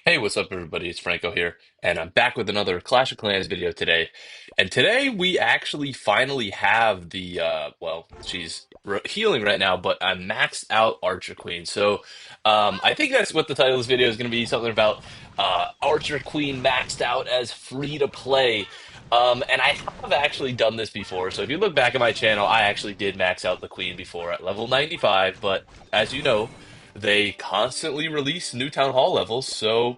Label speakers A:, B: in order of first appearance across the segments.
A: Hey, what's up, everybody? It's Franco here, and I'm back with another Clash of Clans video today. And today we actually finally have well, she's healing right now, but I maxed out Archer Queen. I think that's what the title of this video is going to be, something about Archer Queen maxed out as free to play. And I have actually done this before. So if you look back at my channel, I actually did max out the Queen before at level 95, but as you know, they constantly release new Town Hall levels, so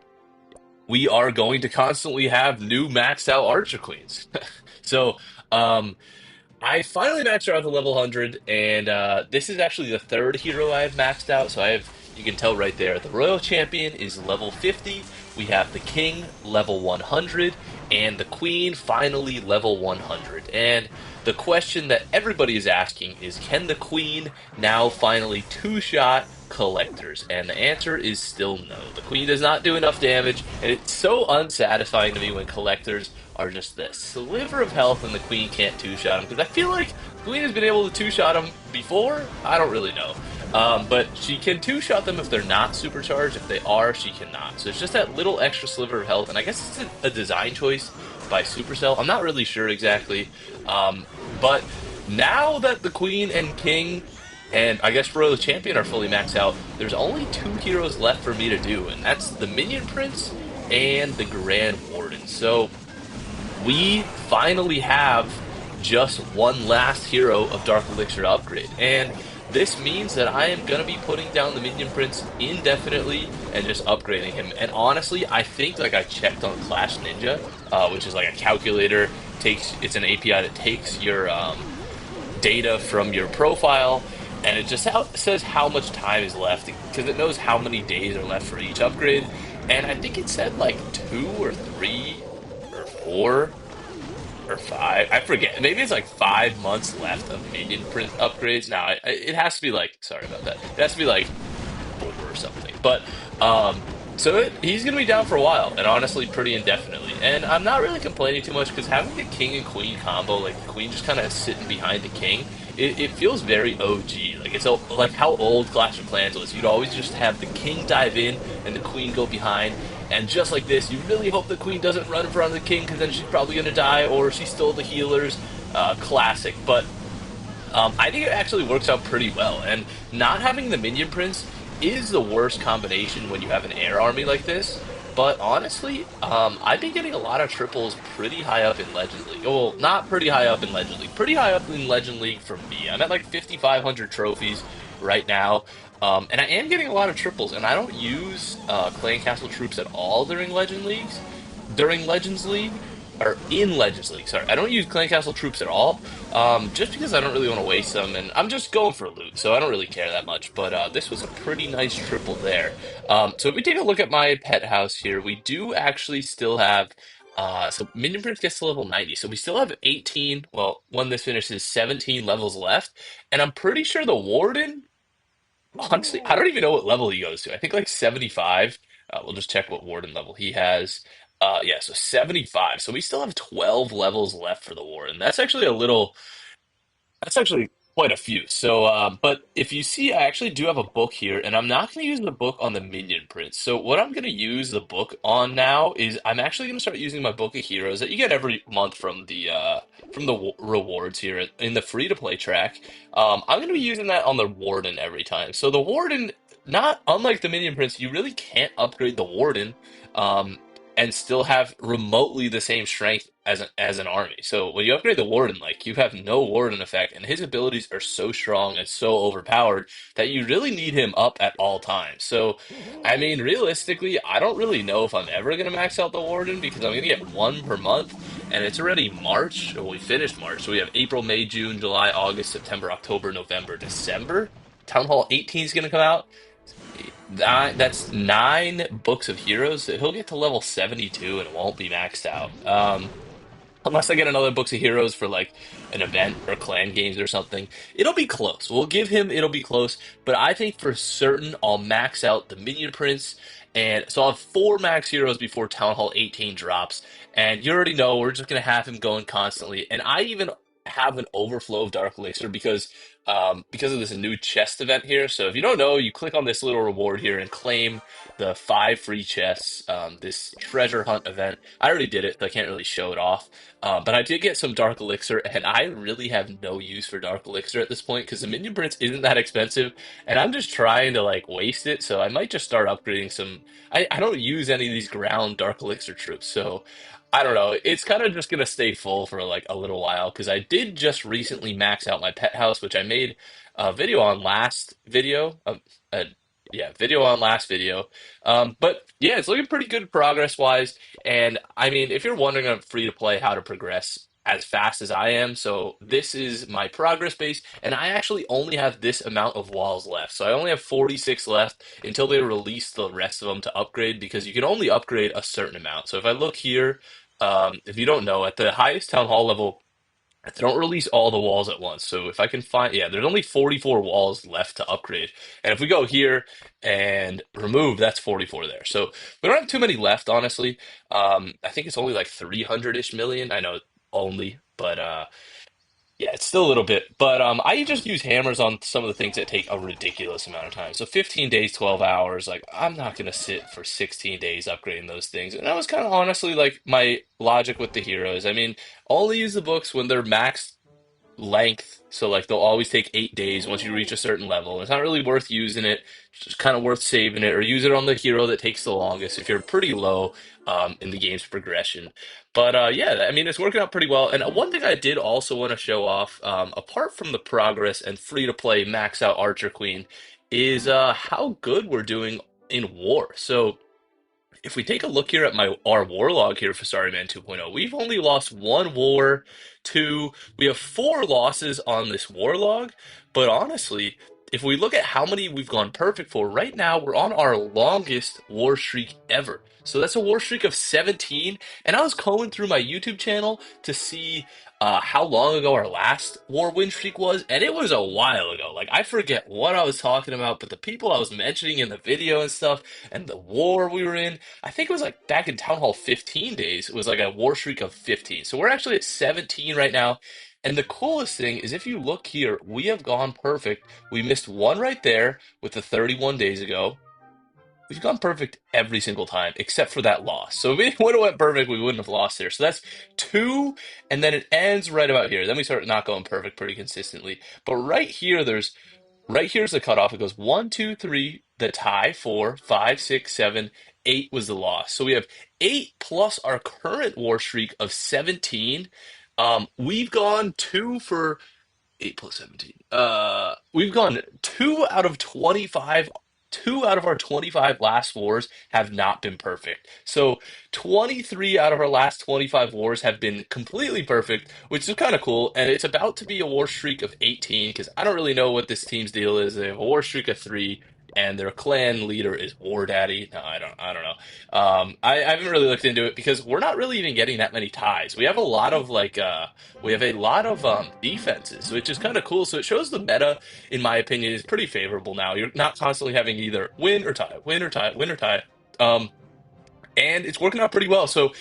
A: we are going to constantly have new maxed out Archer Queens. So, um, I finally maxed her out to level 100, and this is actually the third hero I've maxed out. So you can tell right there, the Royal Champion is level 50. We have the King level 100, and the Queen finally level 100. And the question that everybody is asking is, can the Queen now finally two-shot collectors? And the answer is still no. The Queen does not do enough damage, and it's so unsatisfying to me when collectors are just this sliver of health and the Queen can't two-shot him, because I feel like the Queen has been able to two-shot him before. I don't really know. But she can two-shot them if they're not supercharged. If they are, she cannot. So it's just that little extra sliver of health, and I guess it's a design choice by Supercell. I'm not really sure exactly. But now that the Queen and King and I guess Royal Champion are fully maxed out, there's only two heroes left for me to do, and that's the Minion Prince and the Grand Warden. So we finally have just one last hero of Dark Elixir to upgrade. And this means that I am going to be putting down the Minion Prince indefinitely and just upgrading him. And honestly, I think like I checked on Clash Ninja, which is like a calculator, it's an API that takes your data from your profile, and it just says how much time is left because it knows how many days are left for each upgrade. And I think it said like 2 or 3 or 4 or 5. I forget. Maybe it's like 5 months left of minion print upgrades. Now, it has to be like, sorry about that. It has to be like 4 or something. But he's gonna be down for a while, and honestly, pretty indefinitely. And I'm not really complaining too much because having the king and queen combo, like the queen just kind of sitting behind the king, it feels very OG. Like like how old Clash of Clans was. You'd always just have the king dive in and the queen go behind. And just like this, you really hope the queen doesn't run in front of the king because then she's probably gonna die or she stole the healers. Classic, but I think it actually works out pretty well. And not having the Minion Prince is the worst combination when you have an air army like this. But honestly, I've been getting a lot of triples pretty high up in Legend League. Well, not pretty high up in Legend League. Pretty high up in Legend League for me. I'm at like 5,500 trophies right now. And I am getting a lot of triples. And I don't use Clan Castle troops at all during Legend Leagues. During Legends League, or in Legends League, sorry. I don't use Clan Castle troops at all, just because I don't really want to waste them, and I'm just going for loot, so I don't really care that much. But this was a pretty nice triple there. So if we take a look at my pet house here, we do actually still have. So Minion Prince gets to level 90, so we still have 18. Well, when this finishes, 17 levels left, and I'm pretty sure the Warden. Honestly, I don't even know what level he goes to. I think like 75. We'll just check what Warden level he has. Yeah, so 75. So we still have 12 levels left for the Warden. That's actually quite a few. But if you see, I actually do have a book here, and I'm not going to use the book on the Minion Prince. So what I'm going to use the book on now is I'm actually going to start using my book of heroes that you get every month from the rewards here in the free to play track. I'm going to be using that on the Warden every time. So the Warden, not unlike the Minion Prince, you really can't upgrade the Warden. Um, and still have remotely the same strength as an army. So when you upgrade the Warden, like you have no Warden effect, and his abilities are so strong and so overpowered that you really need him up at all times. So, I mean, realistically, I don't really know if I'm ever gonna max out the Warden because I'm gonna get one per month, and it's already March, or we finished March, so we have April, May, June, July, August, September, October, November, December. Town Hall 18 is gonna come out. That's 9 books of heroes. So he'll get to level 72 and it won't be maxed out. Unless I get another books of heroes for like an event or clan games or something. It'll be close. It'll be close. But I think for certain, I'll max out the Minion Prince. And so I'll have 4 max heroes before Town Hall 18 drops. And you already know we're just going to have him going constantly. And I even have an overflow of Dark Elixir because because of this new chest event here. So if you don't know, you click on this little reward here and claim the 5 free chests, this treasure hunt event. I already did it, so I can't really show it off. But I did get some Dark Elixir, and I really have no use for Dark Elixir at this point because the minion prince isn't that expensive, and I'm just trying to like waste it. So I might just start upgrading some. I don't use any of these ground Dark Elixir troops, so I don't know. It's kind of just gonna stay full for like a little while because I did just recently max out my pet house, which I made a video on last video. Uh, yeah, video on last video. But yeah, it's looking pretty good progress wise. And I mean, if you're wondering on free to play how to progress as fast as I am, so this is my progress base, and I actually only have this amount of walls left. So I only have 46 left until they release the rest of them to upgrade because you can only upgrade a certain amount. So if I look here, if you don't know, at the highest town hall level, they don't release all the walls at once. So if I can find, yeah, there's only 44 walls left to upgrade. And if we go here and remove, that's 44 there. So we don't have too many left, honestly. I think it's only like 300-ish million. I know only, but yeah, it's still a little bit, but I just use hammers on some of the things that take a ridiculous amount of time. So 15 days, 12 hours. Like I'm not gonna sit for 16 days upgrading those things. And that was kind of honestly like my logic with the heroes. I mean, only use the books when they're maxed length. So like they'll always take 8 days once you reach a certain level. It's not really worth using it. It's just kind of worth saving it or use it on the hero that takes the longest if you're pretty low in the game's progression. But yeah, I mean it's working out pretty well. And one thing I did also want to show off, apart from the progress and free to play max out Archer Queen, is how good we're doing in war. So if we take a look here at my our war log here for Starryman 2.0, we've only lost one war, two. We have four losses on this war log, but honestly, if we look at how many we've gone perfect for, right now we're on our longest war streak ever. So that's a war streak of 17. And I was combing through my YouTube channel to see how long ago our last war win streak was, and it was a while ago. Like I forget what I was talking about, but the people I was mentioning in the video and stuff, and the war we were in. I think it was like back in Town Hall 15 days. It was like a war streak of 15. So we're actually at 17 right now. And the coolest thing is if you look here, we have gone perfect. We missed one right there with the 31 days ago. We've gone perfect every single time except for that loss. So if we would have went perfect, we wouldn't have lost there. So that's two, and then it ends right about here. Then we start not going perfect pretty consistently. But right here, right here's the cutoff. It goes one, two, three, the tie, four, five, six, seven, eight was the loss. So we have eight plus our current war streak of 17. We've gone two for 8 plus 17. We've gone 2 out of 25. Two out of our 25 last wars have not been perfect. So 23 out of our last 25 wars have been completely perfect, which is kind of cool. And it's about to be a war streak of 18 because I don't really know what this team's deal is. They have a war streak of three, and their clan leader is War Daddy. No, I don't know. I haven't really looked into it because we're not really even getting that many ties. We have a lot of we have a lot of defenses, which is kind of cool. So it shows the meta, in my opinion, is pretty favorable now. You're not constantly having either win or tie, win or tie, win or tie. Um, and it's working out pretty well. So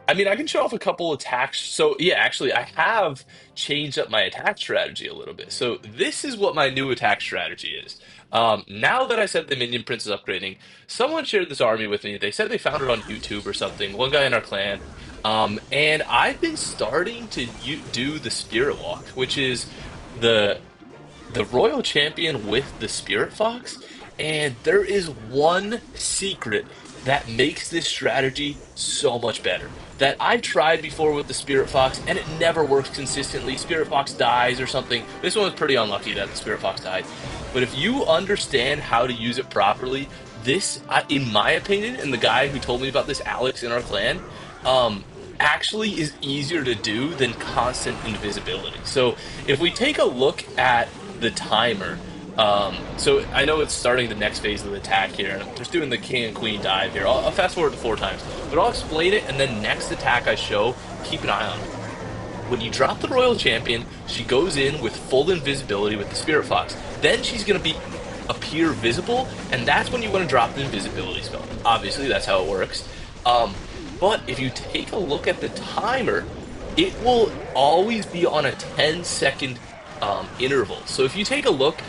A: I mean, I can show off a couple attacks. So yeah, actually, I have changed up my attack strategy a little bit. So this is what my new attack strategy is. Now that I said the Minion Prince is upgrading, someone shared this army with me. They said they found it on YouTube or something. One guy in our clan. And I've been starting to do the Spirit Walk, which is the the Royal Champion with the Spirit Fox, and there is one secret that makes this strategy so much better. That I've tried before with the Spirit Fox, and it never works consistently. Spirit Fox dies or something. This one was pretty unlucky that the Spirit Fox died. But if you understand how to use it properly, this, in my opinion, and the guy who told me about this, Alex in our clan, actually is easier to do than constant invisibility. So if we take a look at the timer, so I know it's starting the next phase of the attack here, and I'm just doing the king and queen dive here. I'll fast forward to 4 times, but I'll explain it, and then next attack I show, keep an eye on it. When you drop the Royal Champion, she goes in with full invisibility with the Spirit Fox. Then she's going to appear visible, and that's when you want to drop the invisibility spell. Obviously, that's how it works. But if you take a look at the timer, it will always be on a 10-second intervals. So if you take a look,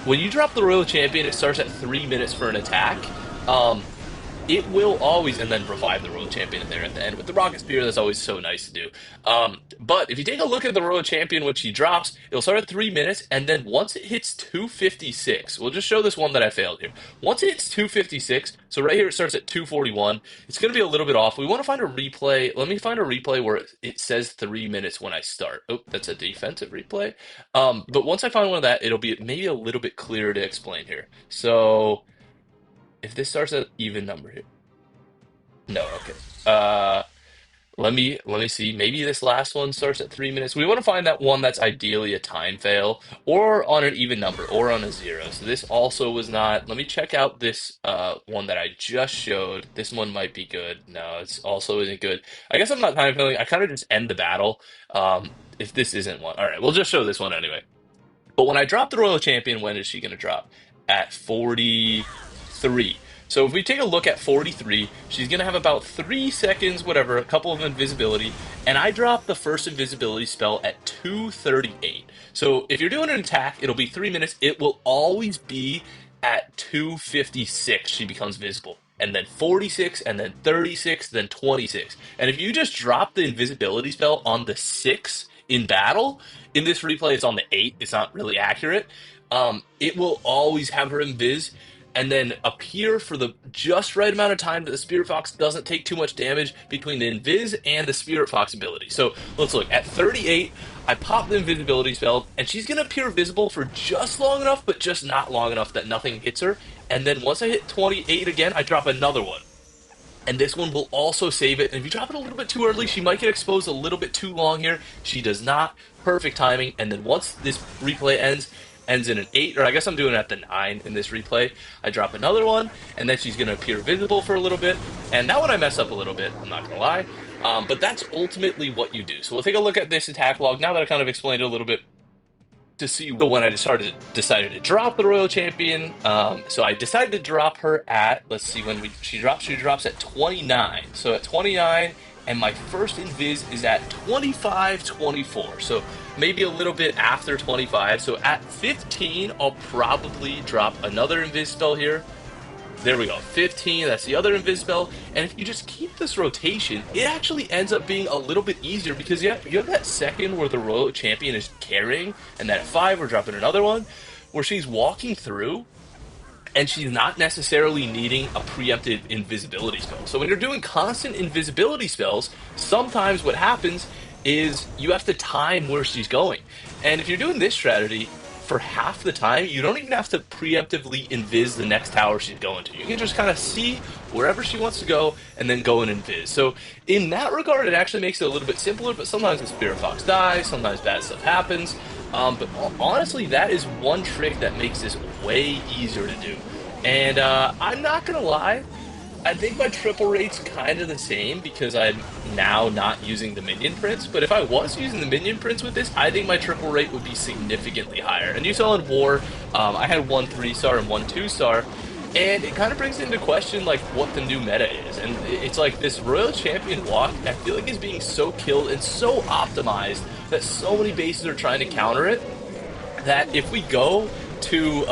A: when you drop the Royal Champion, it starts at 3 minutes for an attack. Um, it will always, and then revive the Royal Champion there at the end with the Rocket Spear. That's always so nice to do. But if you take a look at the Royal Champion, when she drops, it'll start at 3 minutes, and then once it hits 256, we'll just show this one that I failed here. Once it hits 256, so right here it starts at 241. It's going to be a little bit off. We want to find a replay. Let me find a replay where it says 3 minutes when I start. Oh, that's a defensive replay. But once I find one of that, it'll be maybe a little bit clearer to explain here. So if this starts at even number here. No, okay. Let me see. Maybe this last one starts at 3 minutes. We want to find that one that's ideally a time fail, or on an even number, or on a zero. So this also was not. Let me check out this one that I just showed. This one might be good. No, it's also isn't good. I guess I'm not time failing. I kind of just end the battle. If this isn't one, all right, we'll just show this one anyway. But when I drop the Royal Champion, when is she going to drop? At 43. So if we take a look at 43, she's going to have about 3 seconds, whatever, a couple of invisibility, and I drop the first invisibility spell at 238. So if you're doing an attack, it'll be 3 minutes. It will always be at 256, she becomes visible. And then 46, and then 36, then 26. And if you just drop the invisibility spell on the 6 in battle, in this replay, it's on the 8. It's not really accurate. It will always have her invis and then appear for the just right amount of time that the Spirit Fox doesn't take too much damage between the invis and the Spirit Fox ability. So let's look. At 38, I pop the invisibility spell, and she's going to appear visible for just long enough, but just not long enough that nothing hits her. And then once I hit 28 again, I drop another one. And this one will also save it. And if you drop it a little bit too early, she might get exposed a little bit too long here. She does not. Perfect timing. And then once this replay ends in an 8, or I guess I'm doing it at the 9 in this replay. I drop another one, and then she's going to appear visible for a little bit. And that one I mess up a little bit, I'm not going to lie. But that's ultimately what you do. So we'll take a look at this attack log now that I kind of explained it a little bit to see when I decided to drop the Royal Champion. So I decided to drop her at, let's see when she drops. She drops at 29. So at 29, and my first invis is at 25-24. So maybe a little bit after 25. So at 15, I'll probably drop another invis spell here. There we go, 15, that's the other invis spell. And if you just keep this rotation, it actually ends up being a little bit easier because you have that second where the Royal Champion is carrying, and then at 5, we're dropping another one, where she's walking through, and she's not necessarily needing a preemptive invisibility spell. So when you're doing constant invisibility spells, sometimes what happens is you have to time where she's going. And if you're doing this strategy, for half the time, you don't even have to preemptively invis the next tower she's going to. You can just kind of see wherever she wants to go and then go and invis. So in that regard, it actually makes it a little bit simpler, but sometimes the Spirit Fox dies, sometimes bad stuff happens. But honestly, that is one trick that makes this way easier to do. And I'm not going to lie, I think my triple rate's kind of the same because I'm now not using the minion prints. But if I was using the minion prints with this, I think my triple rate would be significantly higher. And you saw in War, I had one 3-star and one 2-star. And it kind of brings into question like what the new meta is. And it's like this Royal Champion walk, I feel like is being so killed and so optimized that so many bases are trying to counter it that if we go to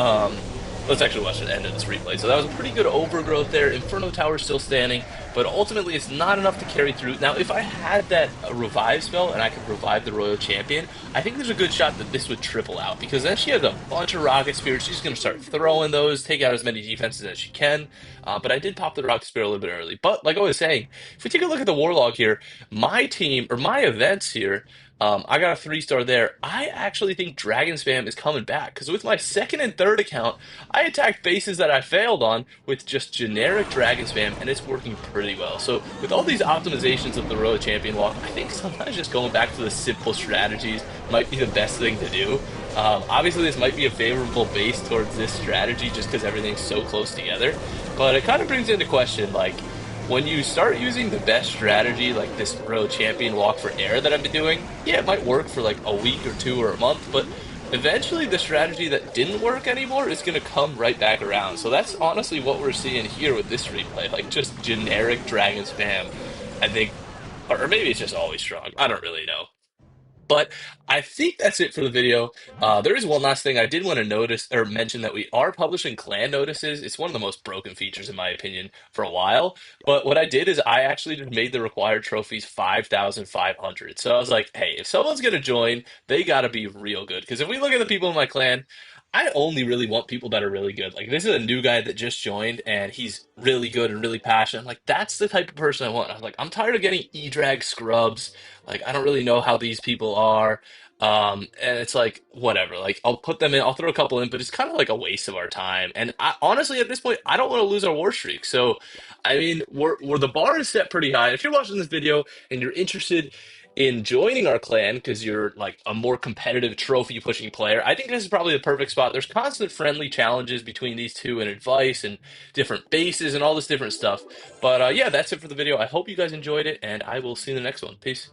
A: let's actually watch the end of this replay. So that was a pretty good overgrowth there. Inferno Tower still standing, but ultimately it's not enough to carry through. Now, if I had that revive spell and I could revive the Royal Champion, I think there's a good shot that this would triple out because then she has a bunch of Rocket Spears. She's going to start throwing those, take out as many defenses as she can. But I did pop the Rocket Spear a little bit early. But like I was saying, if we take a look at the Warlog here, my team, or my events here, I got a 3-star there. I actually think Dragon Spam is coming back because with my second and third account, I attacked bases that I failed on with just generic Dragon Spam, and it's working pretty well. So with all these optimizations of the Royal Champion walk, I think sometimes just going back to the simple strategies might be the best thing to do. Obviously, this might be a favorable base towards this strategy just because everything's so close together, but it kind of brings into question, like, when you start using the best strategy, like this Royal Champion walk for air that I've been doing, yeah, it might work for like a week or two or a month, but eventually the strategy that didn't work anymore is going to come right back around. So that's honestly what we're seeing here with this replay, like just generic Dragon Spam, I think, or maybe it's just always strong. I don't really know. But I think that's it for the video. There is one last thing I did want to notice or mention that we are publishing clan notices. It's one of the most broken features, in my opinion, for a while. But what I did is I actually just made the required trophies 5,500. So I was like, hey, if someone's going to join, they got to be real good. Because if we look at the people in my clan, I only really want people that are really good. Like, this is a new guy that just joined and he's really good and really passionate. I'm like, that's the type of person I want. I was like, I'm tired of getting E-drag scrubs. Like, I don't really know how these people are. And it's like, whatever. Like, I'll put them in, I'll throw a couple in, but it's kind of like a waste of our time. And honestly, at this point, I don't want to lose our war streak. So, I mean, the bar is set pretty high. If you're watching this video and you're interested in joining our clan because you're like a more competitive trophy pushing player, I think this is probably the perfect spot. There's constant friendly challenges between these two and advice and different bases and all this different stuff. But yeah, that's it for the video. I hope you guys enjoyed it, and I will see you in the next one. Peace.